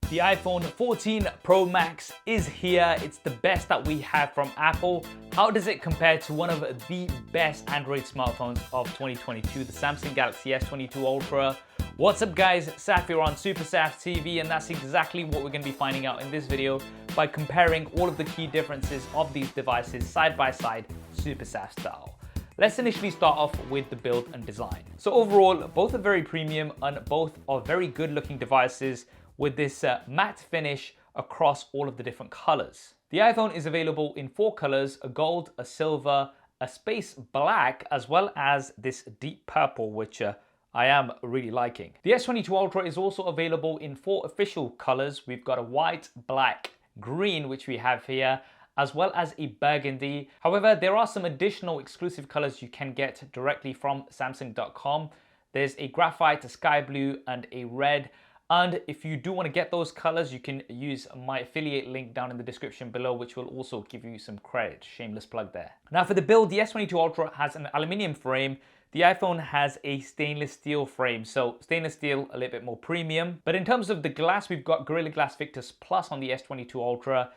The iPhone 14 Pro Max is here. It's the best that we have from Apple. How does it compare to one of the best Android smartphones of 2022, the Samsung Galaxy S22 Ultra? What's up guys, Saf here on Super Saf TV, and that's exactly what we're going to be finding out in this video by comparing all of the key differences of these devices side by side, Super Saf style. Let's initially start off with the build and design. So overall, both are very premium and both are very good looking devices with this matte finish across all of the different colors. The iPhone is available in 4 colors, a gold, a silver, a space black, as well as this deep purple, which I am really liking. The S22 Ultra is also available in 4 official colors. We've got a white, black, green, which we have here, as well as a burgundy. However, there are some additional exclusive colors you can get directly from Samsung.com. There's a graphite, a sky blue, and a red. And if you do want to get those colors, you can use my affiliate link down in the description below, which will also give you some credit. Shameless plug there. Now for the build, the S22 Ultra has an aluminum frame. The iPhone has a stainless steel frame, so stainless steel a little bit more premium. But in terms of the glass, we've got Gorilla Glass Victus Plus on the S22 Ultra.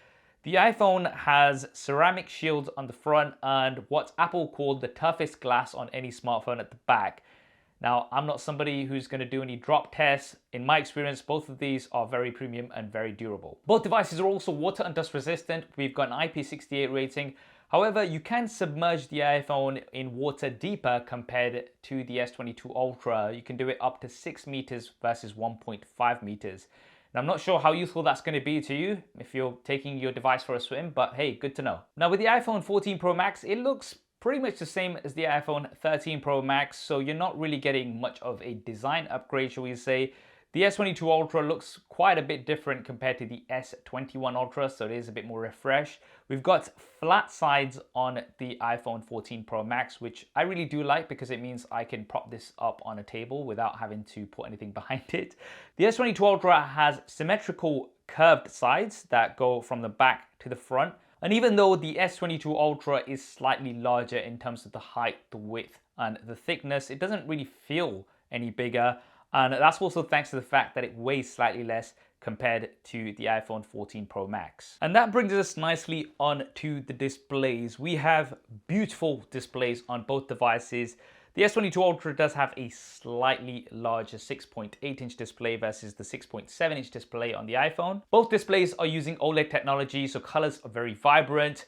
The iPhone has ceramic shields on the front and what Apple called the toughest glass on any smartphone at the back. Now, I'm not somebody who's going to do any drop tests. In my experience, both of these are very premium and very durable. Both devices are also water and dust resistant. We've got an IP68 rating. However, you can submerge the iPhone in water deeper compared to the S22 Ultra. You can do it up to 6 meters versus 1.5 meters. Now, I'm not sure how useful that's going to be to you if you're taking your device for a swim, but hey, good to know. Now, with the iPhone 14 Pro Max, it looks pretty much the same as the iPhone 13 Pro Max, so you're not really getting much of a design upgrade, shall we say. The S22 Ultra looks quite a bit different compared to the S21 Ultra, so it is a bit more refreshed. We've got flat sides on the iPhone 14 Pro Max, which I really do like because it means I can prop this up on a table without having to put anything behind it. The S22 Ultra has symmetrical curved sides that go from the back to the front. And even though the S22 Ultra is slightly larger in terms of the height, the width, and the thickness, it doesn't really feel any bigger. And that's also thanks to the fact that it weighs slightly less compared to the iPhone 14 Pro Max. And that brings us nicely on to the displays. We have beautiful displays on both devices. The S22 Ultra does have a slightly larger 6.8-inch display versus the 6.7-inch display on the iPhone. Both displays are using OLED technology, so colors are very vibrant.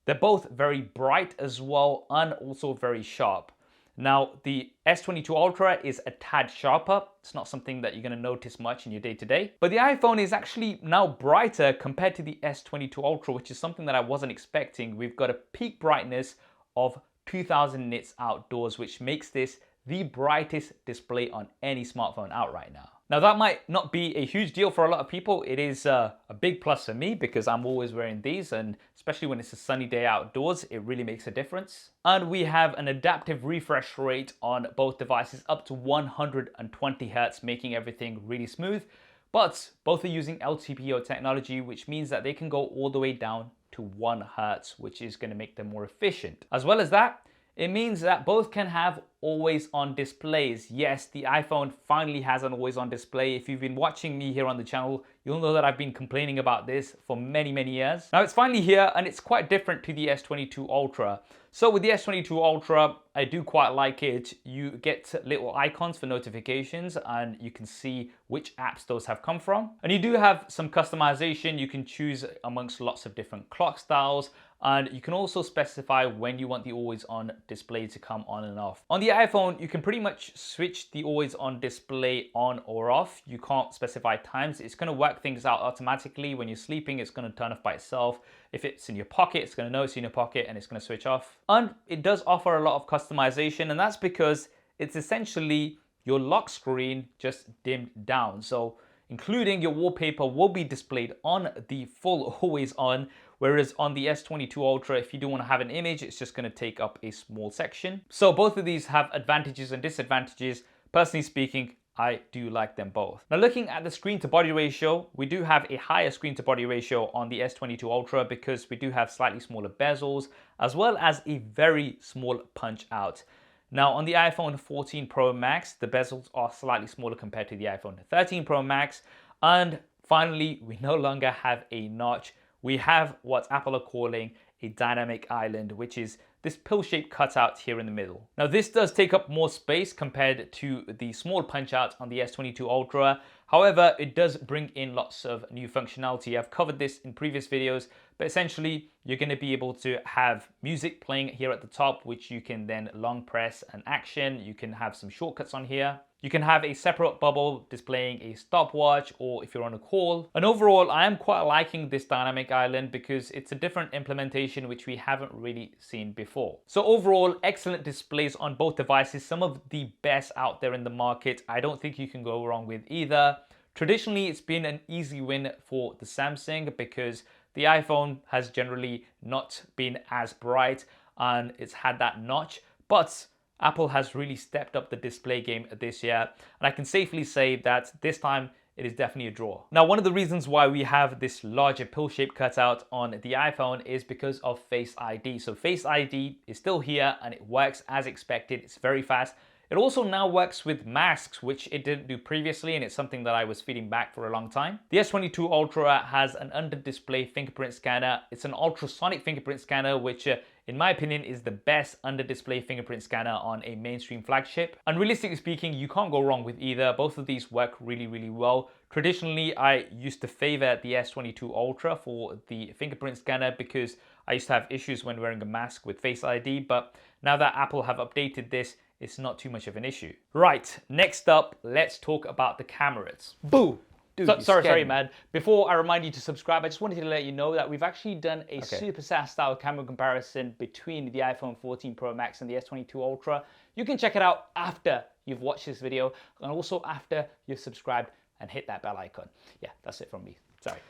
They're both very bright as well and also very sharp. Now, the S22 Ultra is a tad sharper. It's not something that you're going to notice much in your day-to-day. But the iPhone is actually now brighter compared to the S22 Ultra, which is something that I wasn't expecting. We've got a peak brightness of 2000 nits outdoors, which makes this the brightest display on any smartphone out right now. Now that might not be a huge deal for a lot of people. It is a big plus for me because I'm always wearing these, and especially when it's a sunny day outdoors, it really makes a difference. And we have an adaptive refresh rate on both devices up to 120 Hz, making everything really smooth. But both are using LTPO technology, which means that they can go all the way down to 1 Hz, which is going to make them more efficient. As well as that, it means that both can have always-on displays. Yes, the iPhone finally has an always-on display. If you've been watching me here on the channel, you'll know that I've been complaining about this for many, many years. Now it's finally here, and it's quite different to the S22 Ultra. So with the S22 Ultra, I do quite like it. You get little icons for notifications, and you can see which apps those have come from. And you do have some customization. You can choose amongst lots of different clock styles, and you can also specify when you want the always-on display to come on and off. On the iPhone, you can pretty much switch the always-on display on or off. You can't specify times. It's going to work things out automatically. When you're sleeping, it's going to turn off by itself. If it's in your pocket, it's going to know it's in your pocket and it's going to switch off. And it does offer a lot of customization, and that's because it's essentially your lock screen just dimmed down. So including your wallpaper will be displayed on the full always on, whereas on the S22 Ultra, if you do want to have an image, it's just going to take up a small section. So both of these have advantages and disadvantages. Personally speaking, I do like them both. Now looking at the screen to body ratio, we do have a higher screen to body ratio on the S22 Ultra because we do have slightly smaller bezels as well as a very small punch out. Now on the iPhone 14 Pro Max, the bezels are slightly smaller compared to the iPhone 13 Pro Max, and Finally, we no longer have a notch. We have what Apple are calling a dynamic island, which is this pill-shaped cutout here in the middle. Now this does take up more space compared to the small punch out on the S22 Ultra. However, it does bring in lots of new functionality. I've covered this in previous videos, but essentially you're going to be able to have music playing here at the top, which you can then long press and action. You can have some shortcuts on here. You can have a separate bubble displaying a stopwatch or if you're on a call. And overall, I am quite liking this dynamic island because it's a different implementation which we haven't really seen before. So overall, excellent displays on both devices, some of the best out there in the market. I don't think you can go wrong with either. Traditionally, it's been an easy win for the Samsung because the iPhone has generally not been as bright and it's had that notch, but Apple has really stepped up the display game this year, and I can safely say that this time it is definitely a draw. Now, one of the reasons why we have this larger pill-shaped cutout on the iPhone is because of Face ID. So Face ID is still here and it works as expected. It's very fast. It also now works with masks, which it didn't do previously, and it's something that I was feeding back for a long time. The S22 Ultra has an under-display fingerprint scanner. It's an ultrasonic fingerprint scanner, which in my opinion is the best under-display fingerprint scanner on a mainstream flagship. And realistically speaking, you can't go wrong with either. Both of these work really, really well. Traditionally, I used to favor the S22 Ultra for the fingerprint scanner because I used to have issues when wearing a mask with Face ID, but now that Apple have updated this, it's not too much of an issue. Right, next up, let's talk about the cameras. Boo! Dude, sorry, man. Before I remind you to subscribe, I just wanted to let you know that we've actually done a Super SAS style camera comparison between the iPhone 14 Pro Max and the S22 Ultra. You can check it out after you've watched this video and also after you've subscribed and hit that bell icon. Yeah, that's it from me. Sorry.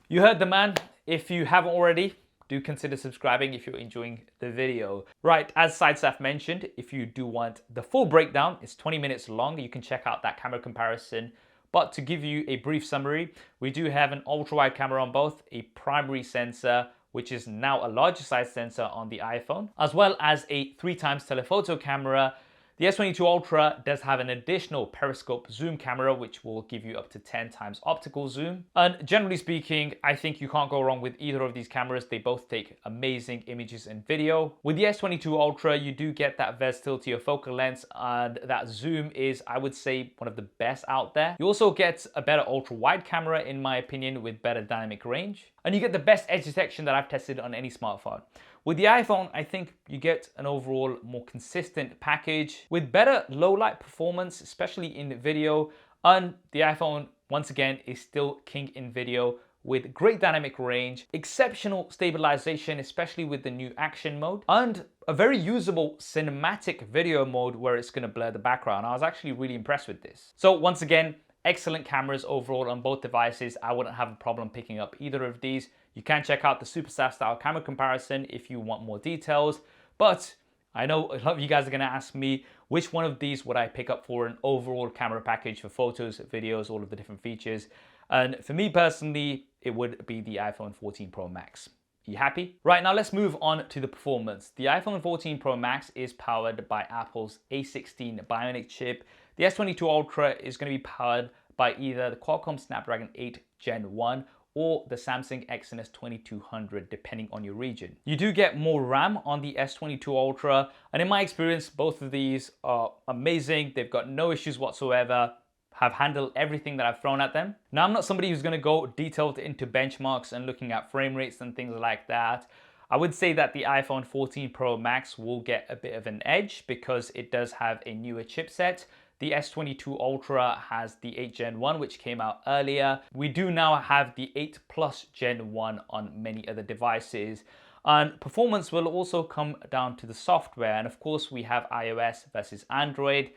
You heard the man. If you haven't already, do consider subscribing if you're enjoying the video. Right, as Sidestaff mentioned, if you do want the full breakdown, it's 20 minutes long. You can check out that camera comparison. But to give you a brief summary, we do have an ultra-wide camera on both, a primary sensor, which is now a larger size sensor on the iPhone, as well as a 3x telephoto camera. The S22 Ultra does have an additional periscope zoom camera, which will give you up to 10x optical zoom. And generally speaking, I think you can't go wrong with either of these cameras. They both take amazing images and video. With the S22 Ultra, you do get that versatility of focal length, and that zoom is, I would say, one of the best out there. You also get a better ultra-wide camera, in my opinion, with better dynamic range. And you get the best edge detection that I've tested on any smartphone. With the iPhone, I think you get an overall more consistent package with better low light performance, especially in video. And the iPhone, once again, is still king in video with great dynamic range, exceptional stabilization, especially with the new action mode, and a very usable cinematic video mode where it's gonna blur the background. I was actually really impressed with this. So once again, excellent cameras overall on both devices. I wouldn't have a problem picking up either of these. You can check out the Super SAS style camera comparison if you want more details, but I know a lot of you guys are gonna ask me which one of these would I pick up for an overall camera package for photos, videos, all of the different features. And for me personally, it would be the iPhone 14 Pro Max. You happy? Right, now let's move on to the performance. The iPhone 14 Pro Max is powered by Apple's A16 Bionic chip. The S22 Ultra is going to be powered by either the Qualcomm Snapdragon 8 Gen 1 or the Samsung Exynos 2200, depending on your region. You do get more RAM on the S22 Ultra, and in my experience, both of these are amazing. They've got no issues whatsoever, have handled everything that I've thrown at them. Now, I'm not somebody who's gonna go detailed into benchmarks and looking at frame rates and things like that. I would say that the iPhone 14 Pro Max will get a bit of an edge because it does have a newer chipset. The S22 Ultra has the 8 Gen 1, which came out earlier. We do now have the 8 Plus Gen 1 on many other devices. And performance will also come down to the software. And of course, we have iOS versus Android.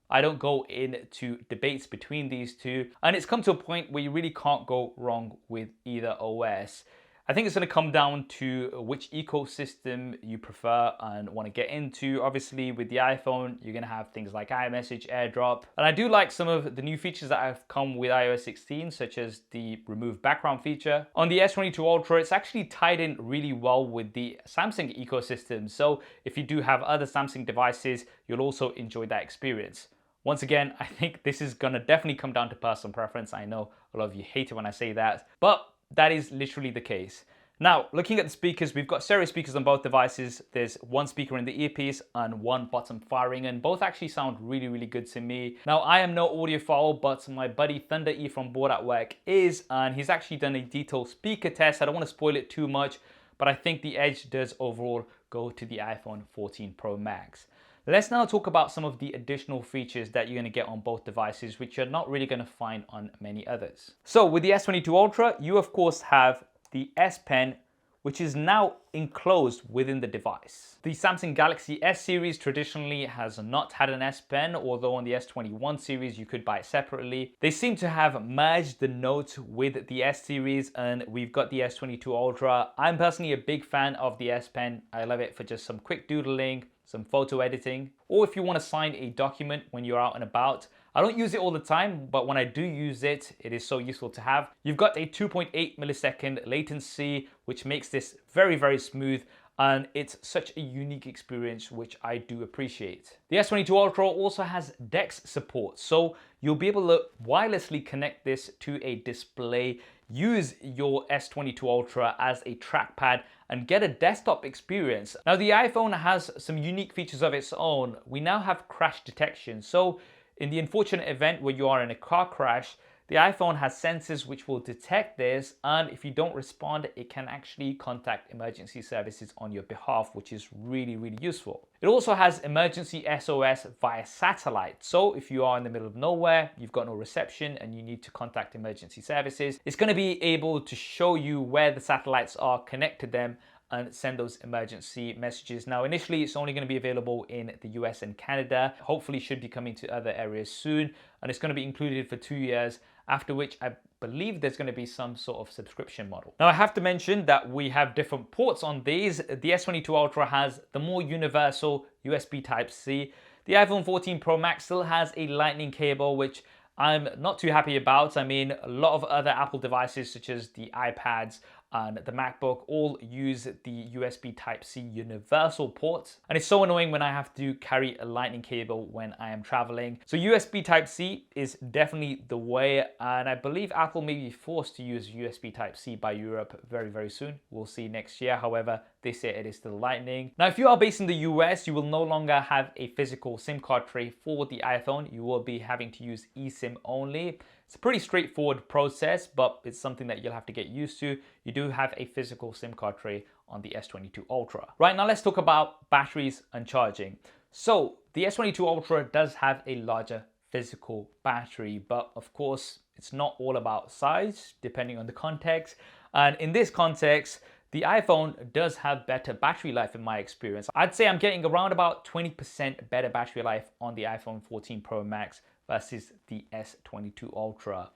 I don't go into debates between these two. And it's come to a point where you really can't go wrong with either OS. I think it's going to come down to which ecosystem you prefer and want to get into. Obviously, with the iPhone, you're going to have things like iMessage, AirDrop. And I do like some of the new features that have come with iOS 16, such as the remove background feature. On the S22 Ultra, it's actually tied in really well with the Samsung ecosystem. So if you do have other Samsung devices, you'll also enjoy that experience. Once again, I think this is gonna definitely come down to personal preference. I know a lot of you hate it when I say that, but that is literally the case. Now, looking at the speakers, we've got stereo speakers on both devices. There's one speaker in the earpiece and one bottom firing, and both actually sound really, really good to me. Now, I am no audiophile, but my buddy Thunder E from Board at Work is, and he's actually done a detailed speaker test. I don't want to spoil it too much, but I think the edge does overall go to the iPhone 14 Pro Max. Let's now talk about some of the additional features that you're going to get on both devices, which you're not really going to find on many others. So with the S22 Ultra, you of course have the S Pen, which is now enclosed within the device. The Samsung Galaxy S series traditionally has not had an S Pen, although on the S21 series you could buy it separately. They seem to have merged the Note with the S series, and we've got the S22 Ultra. I'm personally a big fan of the S Pen. I love it for just some quick doodling, some photo editing, or if you want to sign a document when you're out and about. I don't use it all the time, but when I do use it, it is so useful to have. You've got a 2.8 millisecond latency, which makes this very, very smooth, and it's such a unique experience, which I do appreciate. The S22 Ultra also has DeX support, so you'll be able to wirelessly connect this to a display, use your S22 Ultra as a trackpad, and get a desktop experience. Now, the iPhone has some unique features of its own. We now have crash detection, so in the unfortunate event where you are in a car crash, the iPhone has sensors which will detect this, and if you don't respond, it can actually contact emergency services on your behalf, which is really, really useful. It also has emergency SOS via satellite. So if you are in the middle of nowhere, you've got no reception and you need to contact emergency services, it's going to be able to show you where the satellites are, connect to them, and send those emergency messages. Now, initially, it's only going to be available in the US and Canada. Hopefully, should be coming to other areas soon, and it's going to be included for 2 years, after which I believe there's going to be some sort of subscription model. Now, I have to mention that we have different ports on these. The S22 Ultra has the more universal USB Type-C. The iPhone 14 Pro Max still has a Lightning cable, which I'm not too happy about. I mean, a lot of other Apple devices, such as the iPads and the MacBook, all use the USB Type-C universal port. And it's so annoying when I have to carry a Lightning cable when I am traveling. So USB Type-C is definitely the way. And I believe Apple may be forced to use USB Type-C by Europe very, very soon. We'll see next year. However, this year it is still Lightning. Now, if you are based in the US, you will no longer have a physical SIM card tray for the iPhone. You will be having to use eSIM only. It's a pretty straightforward process, but it's something that you'll have to get used to. You do have a physical SIM card tray on the S22 Ultra. Right, now let's talk about batteries and charging. So the S22 Ultra does have a larger physical battery, but of course, it's not all about size, depending on the context. And in this context, the iPhone does have better battery life in my experience. I'd say I'm getting around about 20% better battery life on the iPhone 14 Pro Max versus the S22 Ultra.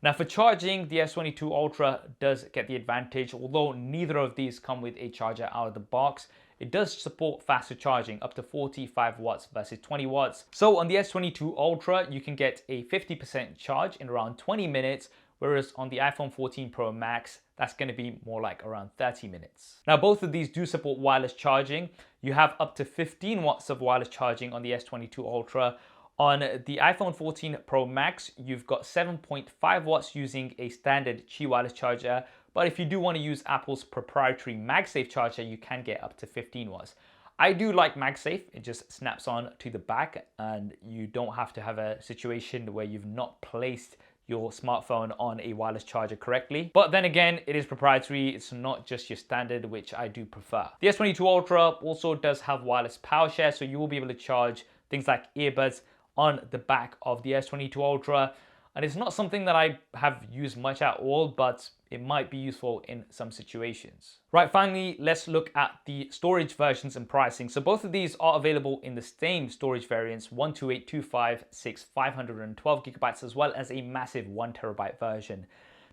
Now, for charging, the S22 Ultra does get the advantage. Although neither of these come with a charger out of the box, it does support faster charging, up to 45 watts versus 20 watts. So on the S22 Ultra, you can get a 50% charge in around 20 minutes, whereas on the iPhone 14 Pro Max, that's going to be more like around 30 minutes. Now, both of these do support wireless charging. You have up to 15 watts of wireless charging on the S22 Ultra. On the iPhone 14 Pro Max, you've got 7.5 watts using a standard Qi wireless charger. But if you do want to use Apple's proprietary MagSafe charger, you can get up to 15 watts. I do like MagSafe. It just snaps on to the back and you don't have to have a situation where you've not placed your smartphone on a wireless charger correctly. But then again, it is proprietary. It's not just your standard, which I do prefer. The S22 Ultra also does have wireless power share, so you will be able to charge things like earbuds on the back of the S22 Ultra. And it's not something that I have used much at all, but it might be useful in some situations. Right, finally, let's look at the storage versions and pricing. So both of these are available in the same storage variants, 128, 256, 512 gigabytes, as well as a massive 1 terabyte version.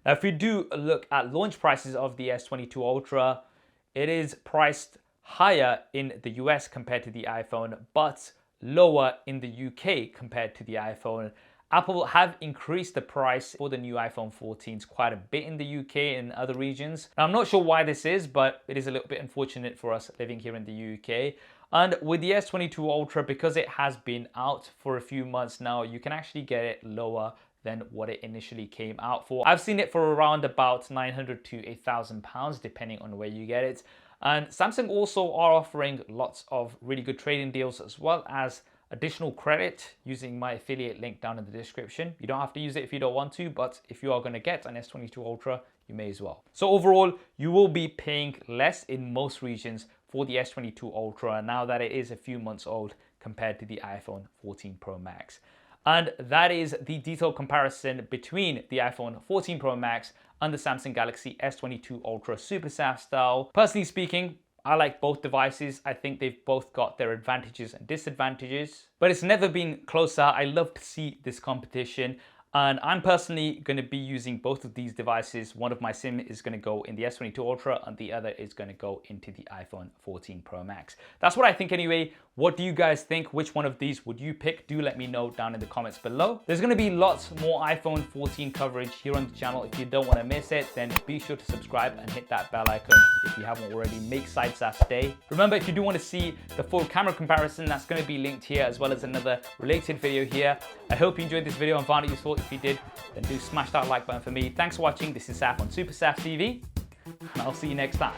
Now, if you do look at launch prices of the S22 Ultra, it is priced higher in the US compared to the iPhone, but lower in the UK compared to the iPhone. Apple have increased the price for the new iPhone 14s quite a bit in the UK and other regions. Now, I'm not sure why this is, but it is a little bit unfortunate for us living here in the UK. And with the S22 Ultra, because it has been out for a few months now, you can actually get it lower than what it initially came out for. I've seen it for around about £900 to £1,000, depending on where you get it. And Samsung also are offering lots of really good trading deals, as well as additional credit using my affiliate link down in the description. You don't have to use it if you don't want to, but if you are going to get an S22 Ultra, you may as well. So overall, you will be paying less in most regions for the S22 Ultra now that it is a few months old compared to the iPhone 14 Pro Max. And that is the detailed comparison between the iPhone 14 Pro Max and the Samsung Galaxy S22 Ultra Super SAF style. Personally speaking, I like both devices. I think they've both got their advantages and disadvantages, but it's never been closer. I love to see this competition. And I'm personally going to be using both of these devices. One of my SIM is going to go in the S22 Ultra and the other is going to go into the iPhone 14 Pro Max. That's what I think anyway. What do you guys think? Which one of these would you pick? Do let me know down in the comments below. There's going to be lots more iPhone 14 coverage here on the channel. If you don't want to miss it, then be sure to subscribe and hit that bell icon if you haven't already. Make SideSAF day. Remember, if you do want to see the full camera comparison, that's going to be linked here, as well as another related video here. I hope you enjoyed this video and found it useful. If you did, then do smash that like button for me. Thanks for watching. This is Saf on Super Saf TV, and I'll see you next time.